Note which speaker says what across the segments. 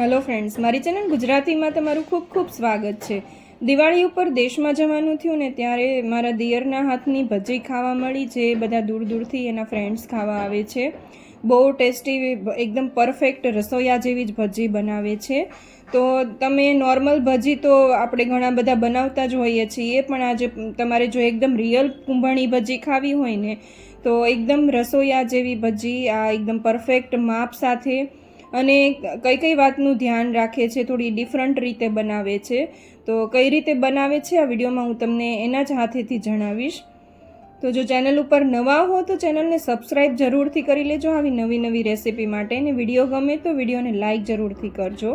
Speaker 1: Hello friends, મારી channel ગુજરાતીમાં તમારું ખૂબ ખૂબ સ્વાગત છે. દિવાળી ઉપર દેશમાં જવાનું થયું ને ત્યારે મારા દિયરના હાથની ભજી ખાવા મળી, જે બધા દૂર દૂરથી એના ફ્રેન્ડ્સ ખાવા આવે છે. બહુ ટેસ્ટી, એકદમ પરફેક્ટ રસોઈયા જેવી જ ભજી બનાવે છે. તો તમે નોર્મલ ભજી તો આપણે ઘણા બધા બનાવતા જ હોઈએ છીએ, પણ આજે તમારે જો એકદમ રિયલ કુંભાણી ભજી ખાવી હોય ને તો એકદમ રસોઈયા જેવી ભજી, આ એકદમ પરફેક્ટ માપ સાથે અને કઈ કઈ વાતનું ધ્યાન રાખે છે, થોડી ડિફરન્ટ રીતે બનાવે છે. તો કઈ રીતે બનાવે છે આ વિડીયોમાં હું તમને એના જ હાથેથી જણાવીશ. તો જો ચેનલ ઉપર નવા હો તો ચેનલને સબસ્ક્રાઈબ જરૂરથી કરી લેજો આવી નવી નવી રેસીપી માટે, અને વિડીયો ગમે તો વિડીયોને લાઈક જરૂરથી કરજો.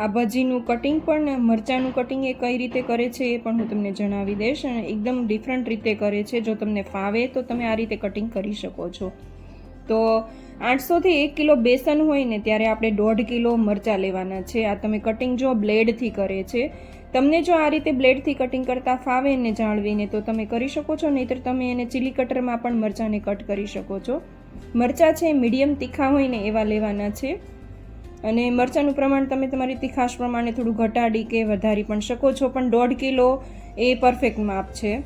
Speaker 1: આ ભજીનું કટિંગ પણ, મરચાંનું કટિંગ એ કઈ રીતે કરે છે એ પણ હું તમને જણાવી દઈશ, અને એકદમ ડિફરન્ટ રીતે કરે છે. જો તમને ફાવે તો તમે આ રીતે કટિંગ કરી શકો છો. તો 800થી 1 કિલો બેસન હોય ને ત્યારે આપણે 1.5 કિલો મરચાં લેવાના છે. આ તમે કટિંગ જો બ્લેડથી કરે છે. તમને જો આ રીતે બ્લેડથી કટિંગ કરતાં ફાવે ને જાળવીને તો તમે કરી શકો છો, નહીંતર તમે એને ચીલી કટરમાં પણ મરચાંને કટ કરી શકો છો. મરચાં છે મીડિયમ તીખા હોય ને એવા લેવાના છે, અને મરચાંનું પ્રમાણ તમે તમારી તીખાશ પ્રમાણે થોડું ઘટાડી કે વધારી પણ શકો છો, પણ 1.5 કિલો એ પરફેક્ટ માપ છે.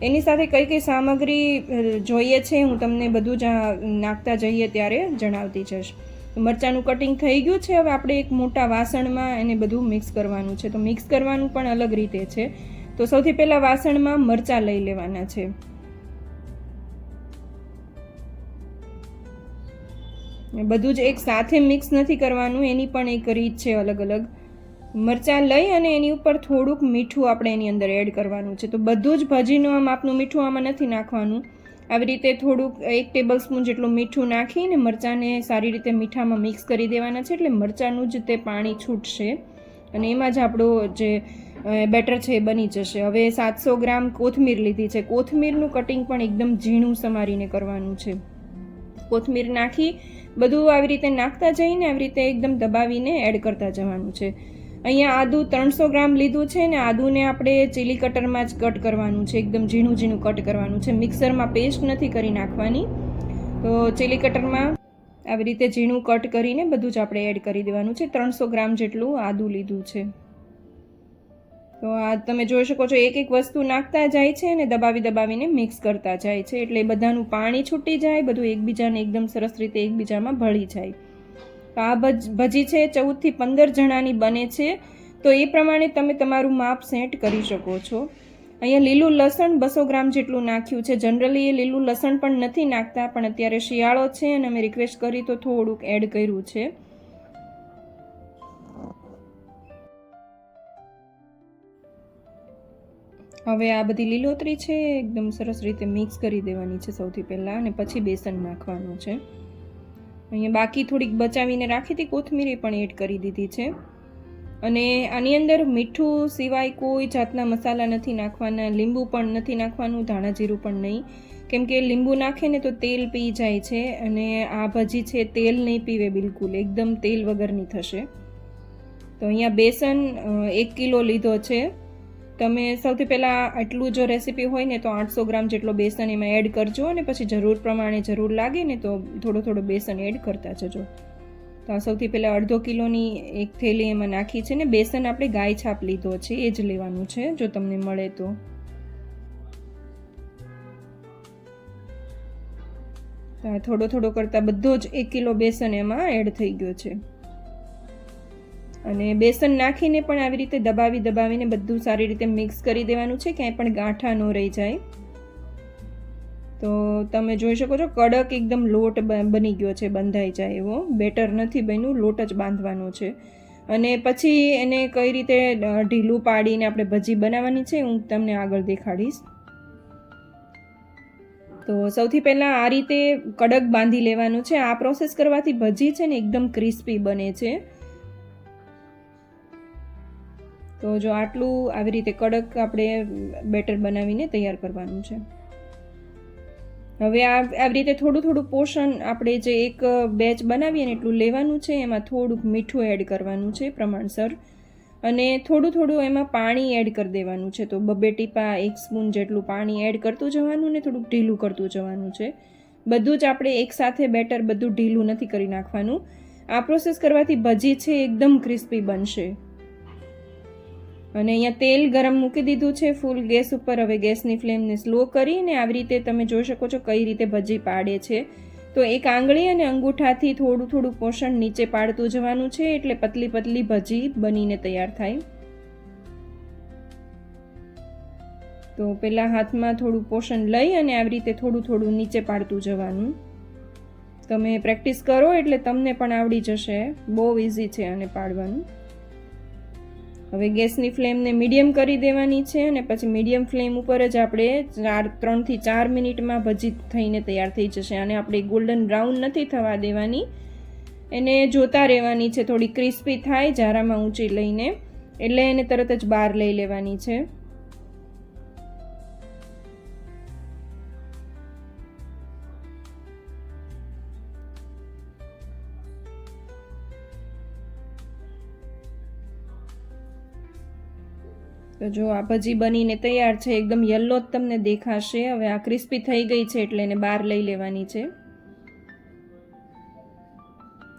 Speaker 1: એની સાથે કઈ કઈ સામગ્રી જોઈએ છે હું તમને બધું જ નાખતા જઈએ ત્યારે જણાવતી જઈશ. મરચાંનું કટિંગ થઈ ગયું છે. હવે આપણે એક મોટા વાસણમાં એને બધું મિક્સ કરવાનું છે. તો મિક્સ કરવાનું પણ અલગ રીતે છે. તો સૌથી પહેલાં વાસણમાં મરચાં લઈ લેવાના છે. બધું જ એક સાથે મિક્સ નથી કરવાનું, એની પણ એક રીત છે અલગ અલગ. મરચાં લઈ અને એની ઉપર થોડુંક મીઠું આપણે એની અંદર એડ કરવાનું છે. તો બધું જ ભજીનું આમ આપનું મીઠું આમાં નથી નાખવાનું. આવી રીતે થોડુંક 1 ટેબલ સ્પૂન જેટલું મીઠું નાખીને મરચાંને સારી રીતે મીઠામાં મિક્સ કરી દેવાના છે, એટલે મરચાંનું જ તે પાણી છૂટશે અને એમાં જ આપણું જે બેટર છે એ બની જશે. હવે 700 ગ્રામ કોથમીર લીધી છે. કોથમીરનું કટિંગ પણ એકદમ ઝીણું સમારીને કરવાનું છે. કોથમીર નાખી બધું આવી રીતે નાખતા જઈને આવી રીતે એકદમ દબાવીને એડ કરતા જવાનું છે. અહીંયા આદુ 300 ગ્રામ લીધું છે ને આદુને આપણે ચીલી કટરમાં જ કટ કરવાનું છે. એકદમ ઝીણું ઝીણું કટ કરવાનું છે. મિક્સરમાં પેસ્ટ નથી કરી નાખવાની. તો ચીલી કટરમાં આવી રીતે ઝીણું કટ કરીને બધું જ આપણે એડ કરી દેવાનું છે. 300 ગ્રામ જેટલું આદુ લીધું છે. તો આ તમે જોઈ શકો છો, એક એક વસ્તુ નાખતા જાય છે અને દબાવીને મિક્સ કરતા જાય છે, એટલે બધાનું પાણી છૂટી જાય, બધું એકબીજાને એકદમ સરસ રીતે એકબીજામાં ભળી જાય. તો આ ભજી છે 14થી 15 જણાની બને છે. તો એ પ્રમાણે તમે તમારું માપ સેટ કરી શકો છો. અહીંયા લીલું લસણ 200 ગ્રામ જેટલું નાખ્યું છે. જનરલી એ લીલું લસણ પણ નથી નાખતા, પણ અત્યારે શિયાળો છે અને અમે રિક્વેસ્ટ કરી તો થોડુંક એડ કર્યું છે. હવે આ બધી લીલોતરી છે એકદમ સરસ રીતે મિક્સ કરી દેવાની છે સૌથી પહેલાં, અને પછી બેસન નાખવાનું છે. અહીંયા બાકી થોડીક બચાવીને રાખી હતી કોથમીર, એ પણ એડ કરી દીધી છે. અને આની અંદર મીઠું સિવાય કોઈ જાતના મસાલા નથી નાખવાના, લીંબુ પણ નથી નાખવાનું, ધાણા જીરું પણ નહીં, કેમ કે લીંબુ નાખે ને તો તેલ પી જાય છે, અને આ ભજી છે તેલ નહીં પીવે બિલકુલ, એકદમ તેલ વગરની થશે. તો અહીંયા બેસન 1 કિલો લીધો છે. તમે સૌથી પહેલાં આટલું જો રેસીપી હોય ને તો 800 ગ્રામ જેટલો બેસન એમાં એડ કરજો, અને પછી જરૂર પ્રમાણે જરૂર લાગે ને તો થોડો બેસન એડ કરતા જજો. તો આ સૌથી પહેલાં 1/2 કિલોની એક થેલી એમાં નાખી છે, ને બેસન આપણે ગાય છાપ લીધો છે એ જ લેવાનું છે જો તમને મળે તો. થોડો કરતાં બધો જ 1 કિલો બેસન એમાં એડ થઈ ગયો છે. અને બેસન નાખીને પણ આવી રીતે દબાવીને બધું સારી રીતે મિક્સ કરી દેવાનું છે, ક્યાંય પણ ગાંઠા ન રહી જાય. તો તમે જોઈ શકો છો કડક એકદમ લોટ બની ગયો છે, બંધાઈ જાય એવો. બેટર નથી બન્યું, લોટ જ બાંધવાનો છે. અને પછી એને કઈ રીતે ઢીલું પાડીને આપણે ભજી બનાવવાની છે હું તમને આગળ દેખાડીશ. તો સૌથી પહેલાં આ રીતે કડક બાંધી લેવાનું છે. આ પ્રોસેસ કરવાથી ભજી છે ને એકદમ ક્રિસ્પી બને છે. તો જો આટલું આવી રીતે કડક આપણે બેટર બનાવીને તૈયાર કરવાનું છે. હવે આવી રીતે થોડું પોર્શન આપણે જે એક બેચ બનાવીએ ને એટલું લેવાનું છે. એમાં થોડુંક મીઠું એડ કરવાનું છે પ્રમાણસર, અને થોડું એમાં પાણી એડ કરી દેવાનું છે. તો 2 ટીપા 1 સ્પૂન જેટલું પાણી એડ કરતું જવાનું ને થોડુંક ઢીલું કરતું જવાનું છે. બધું જ આપણે એકસાથે બેટર બધું ઢીલું નથી કરી નાખવાનું. આ પ્રોસેસ કરવાથી ભજી છે એકદમ ક્રિસ્પી બનશે. અને અહીંયા તેલ ગરમ મૂકી દીધું છે ફૂલ ગેસ ઉપર. હવે ગેસની ફ્લેમને સ્લો કરીને આવી રીતે તમે જોઈ શકો છો કઈ રીતે ભજી પાડે છે. તો એક આંગળી અને અંગૂઠાથી થોડું થોડું પોષણ નીચે પાડતું જવાનું છે, એટલે પતલી પતલી ભજી બનીને તૈયાર થાય. તો પેલા હાથમાં થોડું પોષણ લઈ અને આવી રીતે થોડું થોડું નીચે પાડતું જવાનું. તમે પ્રેક્ટિસ કરો એટલે તમને પણ આવડી જશે. બહુ ઇઝી છે આને પાડવાનું. હવે ગેસની ફ્લેમને મીડિયમ કરી દેવાની છે અને પછી મીડિયમ ફ્લેમ ઉપર જ આપણે 3 થી 4 મિનિટમાં ભજી થઈને તૈયાર થઈ જશે. અને આપણે ગોલ્ડન બ્રાઉન નથી થવા દેવાની, એને જોતા રહેવાની છે. થોડી ક્રિસ્પી થાય જારામાં ઊંચી લઈને એટલે એને તરત જ બહાર લઈ લેવાની છે. તો જો આ ભજી બનીને તૈયાર છે, એકદમ યલો જ તમને દેખાશે. હવે આ ક્રિસ્પી થઈ ગઈ છે એટલે એને બહાર લઈ લેવાની છે.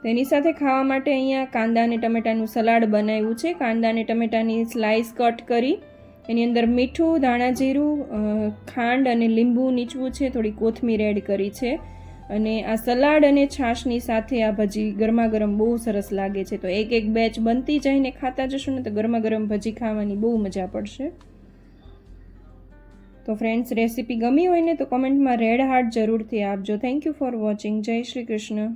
Speaker 1: તેની સાથે ખાવા માટે અહીંયા કાંદા અને ટમેટાનું સલાડ બનાવ્યું છે. કાંદા અને ટમેટાની સ્લાઇસ કટ કરી એની અંદર મીઠું, ધાણા જીરું, ખાંડ અને લીંબુ નીચવું છે. થોડી કોથમીર એડ કરી છે. અને આ સલાડ અને છાશની સાથે આ ભજી ગરમા ગરમ બહુ સરસ લાગે છે. તો એક બેચ બનતી જઈને ખાતા જશું ને તો ગરમા ગરમ ભજી ખાવાની બહુ મજા પડશે. તો ફ્રેન્ડ્સ, રેસીપી ગમી હોય ને તો કોમેન્ટમાં રેડ હાર્ટ જરૂરથી આપજો. Thank you for watching. જય શ્રી કૃષ્ણ.